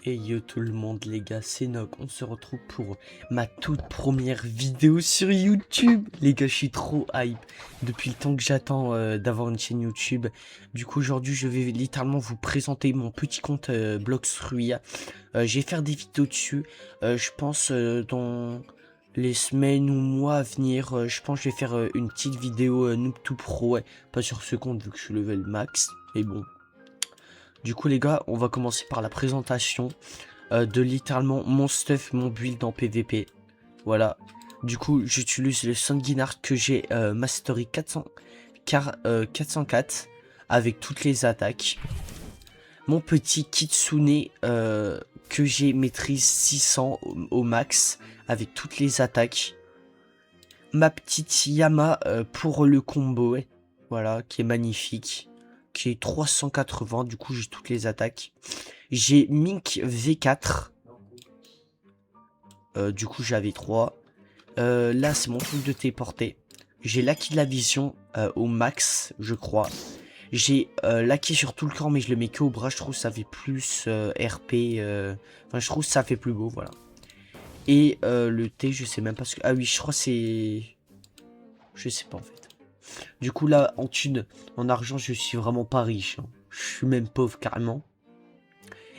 Et yo tout le monde les gars, c'est Noc, on se retrouve pour ma toute première vidéo sur YouTube. Les gars, je suis trop hype depuis le temps que j'attends d'avoir une chaîne YouTube. Du coup aujourd'hui je vais littéralement vous présenter mon petit compte Bloxfruit. Je vais faire des vidéos dessus, je pense dans les semaines ou mois à venir. Je pense que je vais faire une petite vidéo Noob to Pro, ouais, pas sur ce compte vu que je suis level max, mais bon. Du coup les gars, on va commencer par la présentation de littéralement mon stuff, mon build en PVP. Voilà. Du coup, j'utilise le Sanguinard que j'ai mastery 404 avec toutes les attaques. Mon petit Kitsune que j'ai maîtrise 600 au max avec toutes les attaques. Ma petite Yama pour le combo, ouais. Voilà, qui est magnifique. Qui est 380, du coup j'ai toutes les attaques. J'ai Mink V4. Du coup j'avais 3. Là c'est mon truc de téléporter. J'ai l'acquis de la vision au max, je crois. J'ai l'acquis sur tout le corps, mais je le mets que au bras. Je trouve que ça fait plus RP. Enfin, je trouve que ça fait plus beau, voilà. Et le T, je sais même pas ce que. Ah oui, je crois que c'est. Je sais pas en fait. Du coup, là, en thune, en argent, je suis vraiment pas riche, hein. Je suis même pauvre carrément.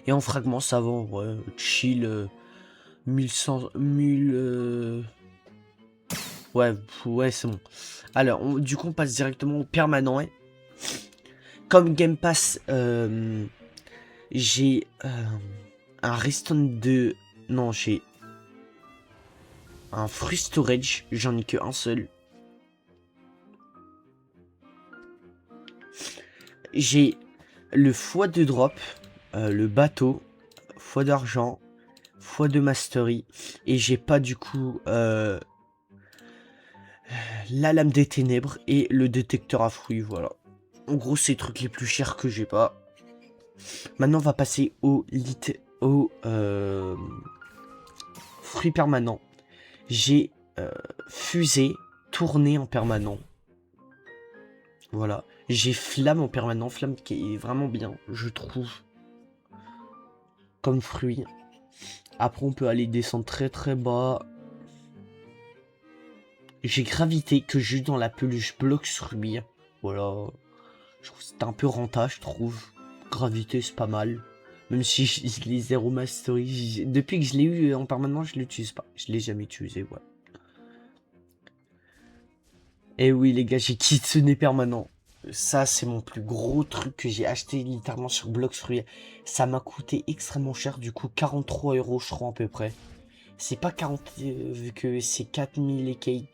Et en fragments, ça va, ouais, chill. 1100. 1000. Ouais, ouais, c'est bon. Alors, du coup, on passe directement au permanent, ouais. Comme Game Pass, j'ai un Redstone de... Non, j'ai un Free Storage. J'en ai que un seul. J'ai le x2 drop, le bateau, x d'argent, x2 mastery. Et j'ai pas du coup la lame des ténèbres et le détecteur à fruits, voilà. En gros, c'est les trucs les plus chers que j'ai pas. Maintenant, on va passer au fruit permanent. J'ai fusée, tournée en permanent. Voilà. J'ai flamme en permanent. Flamme qui est vraiment bien, je trouve. Comme fruit. Après, on peut aller descendre très très bas. J'ai gravité que j'ai dans la peluche Bloxfruit. Voilà. Je trouve que c'est un peu rentable, je trouve. Gravité, c'est pas mal. Même si je l'ai zéro mastery. Depuis que je l'ai eu en permanent, je l'utilise pas. Je l'ai jamais utilisé, ouais. Et oui, les gars, j'ai Kitsune permanent. Ça, c'est mon plus gros truc que j'ai acheté littéralement sur Bloxfruit. Ça m'a coûté extrêmement cher, du coup 43 euros, je crois, à peu près. C'est pas 40, vu que c'est 4000 et cake.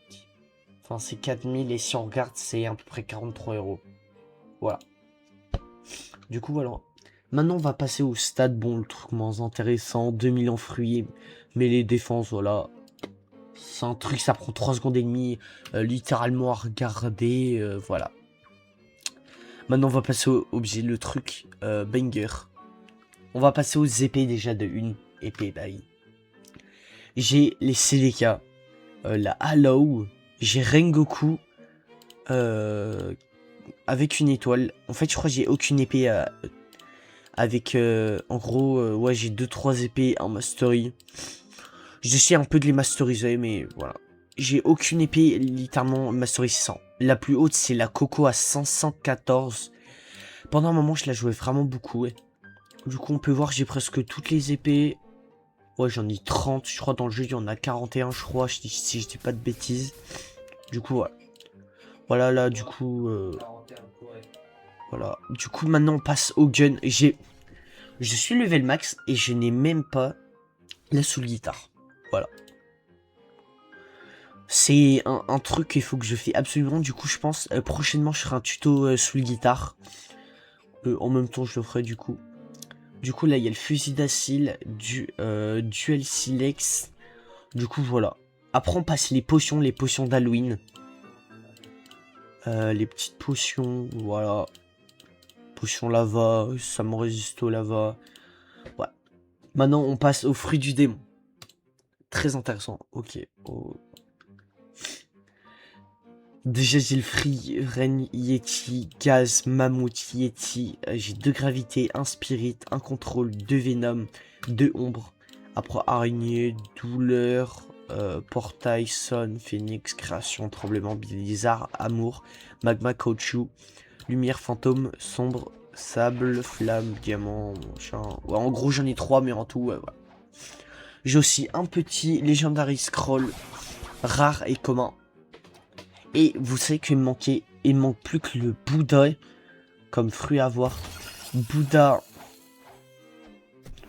Enfin, c'est 4000 et si on regarde, c'est à peu près 43 euros. Voilà. Du coup, voilà. Maintenant, on va passer au stade. Bon, le truc moins intéressant. 2000 en fruits. Mais les défenses, voilà. C'est un truc, ça prend 3 secondes et demie. Littéralement à regarder. Voilà. Maintenant, on va passer au objet. Le truc banger. On va passer aux épées déjà de une épée. Bye. J'ai les CDK. La Halo. J'ai Rengoku. Avec une étoile. En fait, je crois que j'ai aucune épée avec en gros ouais, j'ai 2-3 épées en mastery. J'essaie un peu de les masteriser, mais voilà. J'ai aucune épée littéralement mastery 100. La plus haute c'est la Coco à 514. Pendant un moment je la jouais vraiment beaucoup, ouais. Du coup on peut voir j'ai presque toutes les épées. Ouais, j'en ai 30, je crois dans le jeu il y en a 41 je crois, si je dis pas de bêtises. Du coup voilà. Voilà là du coup voilà. Du coup maintenant on passe au gun. Je suis level max et je n'ai même pas la soul guitare. Voilà. C'est un truc qu'il faut que je fais absolument. Du coup, je pense prochainement, je ferai un tuto soul guitare. En même temps, je le ferai du coup. Du coup, là, il y a le fusil d'acide, du duel silex. Du coup, voilà. Après, on passe les potions d'Halloween. Les petites potions, voilà. Potion lava, ça me résiste au lava. Ouais. Maintenant, on passe aux fruits du démon. Très intéressant. Ok. Oh. Déjà, j'ai le Free, Ren, Yeti, Gaz, Mammouth, Yeti. J'ai 2 gravités, un Spirit, un contrôle, 2 Venom, 2 Ombre. Après, Araignée, Douleur, Portail, Son, Phoenix, Création, Tremblement, Blizzard, Amour, Magma, Caoutchouc, Lumière, Fantôme, Sombre, Sable, Flamme, Diamant, machin. Ouais, en gros, j'en ai 3, mais en tout, ouais, voilà. J'ai aussi un petit Legendary Scroll, rare et commun. Et vous savez il me manque plus que le Bouddha comme fruit à voir. Bouddha,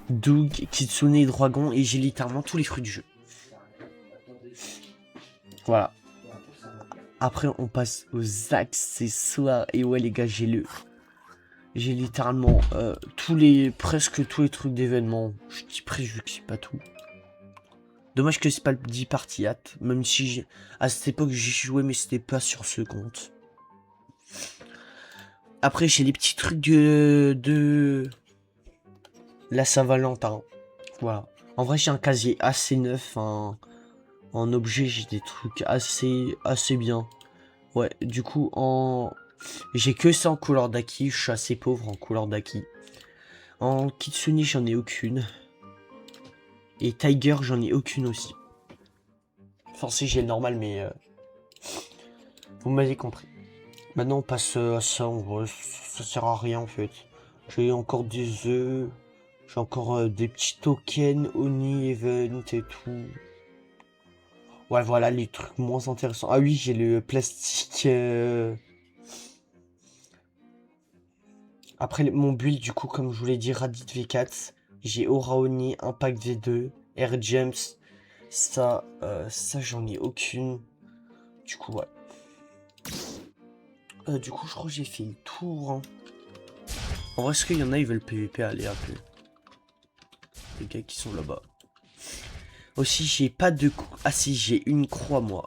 Doug, Kitsune et Dragon. Et j'ai littéralement tous les fruits du jeu. Voilà. Après, on passe aux accessoires. Et ouais, les gars, j'ai littéralement presque tous les trucs d'événements. Je dis presque, je sais pas tout. Dommage que c'est pas le 10 party hat. Même si à cette époque, j'y jouais, mais c'était pas sur ce compte. Après, j'ai les petits trucs de la Saint-Valentin. Voilà. En vrai, j'ai un casier assez neuf. En objet, j'ai des trucs assez bien. Ouais, du coup, j'ai que ça en couleur d'Aki. Je suis assez pauvre en couleur d'Aki. En Kitsune, j'en ai aucune. Et Tiger, j'en ai aucune aussi. Enfin, si, j'ai le normal, mais vous m'avez compris. Maintenant, on passe à ça. En vrai, ça sert à rien en fait. J'ai encore des œufs. J'ai encore des petits tokens, Oni Event et tout. Ouais, voilà les trucs moins intéressants. Ah oui, j'ai le plastique. Après, mon build, du coup, comme je vous l'ai dit, Radit V4. J'ai Aura Oni, Impact V2, Air Gems. Ça j'en ai aucune. Du coup, ouais. Du coup, je crois que j'ai fait le tour. Hein. En vrai, est-ce qu'il y en a, ils veulent PVP? Allez, un peu. Les gars qui sont là-bas. Aussi, j'ai pas de... Ah si, j'ai une croix, moi.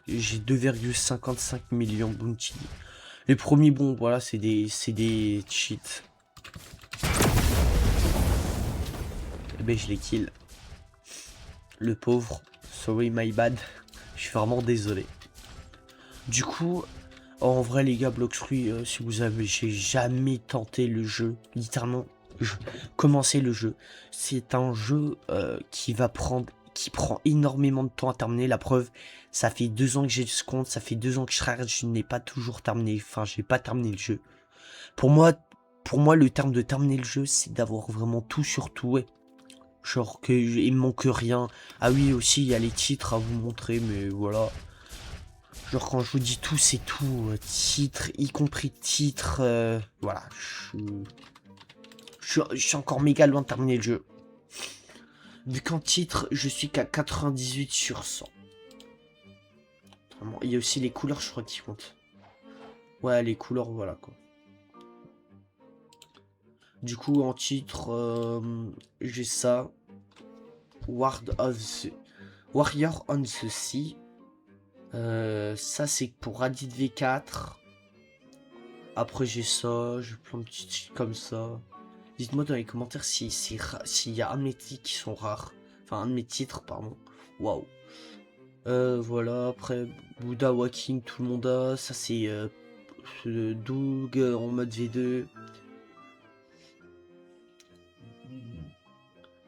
J'ai 2,55 millions bounty. Les premiers, bon, voilà, c'est des cheats. Eh ben, je les kill. Le pauvre. Sorry, my bad. Je suis vraiment désolé. Du coup, en vrai, les gars, Bloxfruit, si vous avez j'ai jamais tenté le jeu, littéralement, commencer le jeu. C'est un jeu qui prend énormément de temps à terminer. La preuve, ça fait 2 ans que j'ai ce compte, ça fait 2 ans que je n'ai pas toujours terminé. Enfin, j'ai pas terminé le jeu. Pour moi, le terme de terminer le jeu, c'est d'avoir vraiment tout sur tout. Ouais. Genre il me manque rien. Ah oui, aussi, il y a les titres à vous montrer, mais voilà. Genre quand je vous dis tout, c'est tout. Titre, y compris titre. Voilà. Je suis encore méga loin de terminer le jeu. Vu qu'en titre, je suis qu'à 98 sur 100. Vraiment. Il y a aussi les couleurs, je crois, qui comptent. Ouais, les couleurs, voilà quoi. Du coup, en titre, j'ai ça. Warrior on the Sea. Ça, c'est pour Radit V4. Après, j'ai ça. J'ai plein de petits trucs comme ça. Dites-moi dans les commentaires s'il y a un de mes titres qui sont rares. Enfin, un de mes titres, pardon. Waouh. Voilà, après, Buddha Walking, tout le monde a. Ça, c'est Doug en mode V2.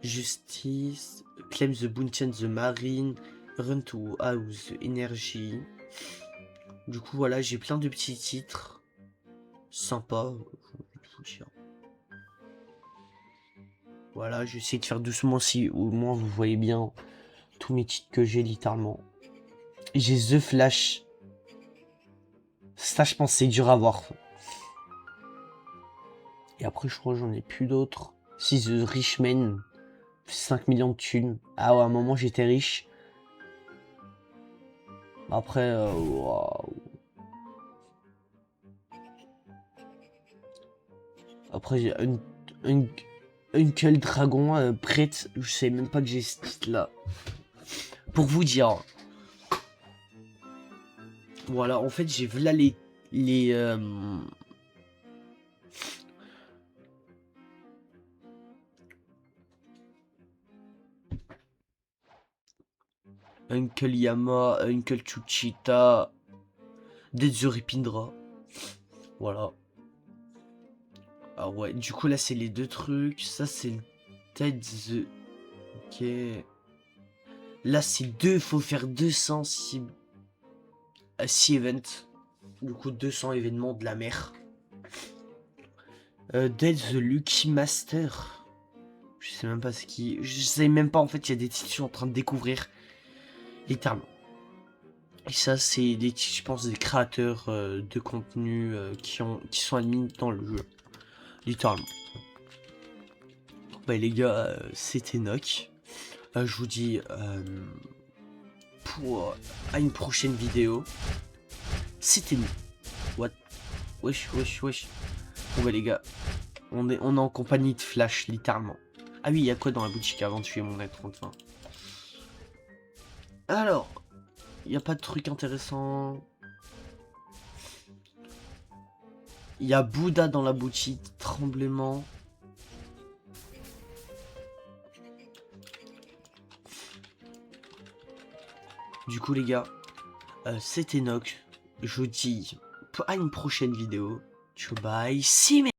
Justice. Claim the Bounty and the Marine. Run to House Energy. Du coup, voilà, j'ai plein de petits titres. Sympa. Voilà, j'essaie de faire doucement si au moins vous voyez bien tous mes titres que j'ai littéralement. J'ai The Flash. Ça, je pense, c'est dur à voir. Et après, je crois que j'en ai plus d'autres. Si The Richman, 5 millions de thunes. Ah ouais, à un moment, j'étais riche. Après, waouh. Après, j'ai Uncle Dragon, prête. Je sais même pas que j'ai ce titre-là. Pour vous dire. Voilà, en fait, j'ai vu là les Uncle Yama, Uncle Chuchita, Dead the Ripindra. Voilà. Ah ouais, du coup là c'est les deux trucs. Ça c'est le Dead the... Ok. Là c'est deux, faut faire 200 si events. Du coup 200 événements de la mer. Dead the Lucky Master. Je sais même pas ce qui... Je sais même pas en fait, il y a des titres que je suis en train de découvrir. Littéralement. Et ça c'est des titres, je pense, des créateurs de contenu qui sont admis dans le jeu. Littéralement. Bah les gars, c'était Enoch. Je vous dis à une prochaine vidéo. C'était nous. What? Wesh, wesh, wesh. Bon bah les gars, on est en compagnie de Flash, littéralement. Ah oui, il y a quoi dans la boutique avant de tuer mon être enfin. Alors, il n'y a pas de truc intéressant. Il y a Bouddha dans la boutique, tremblement. Du coup les gars, c'était Enoch. Je vous dis à une prochaine vidéo. Ciao bye, see me.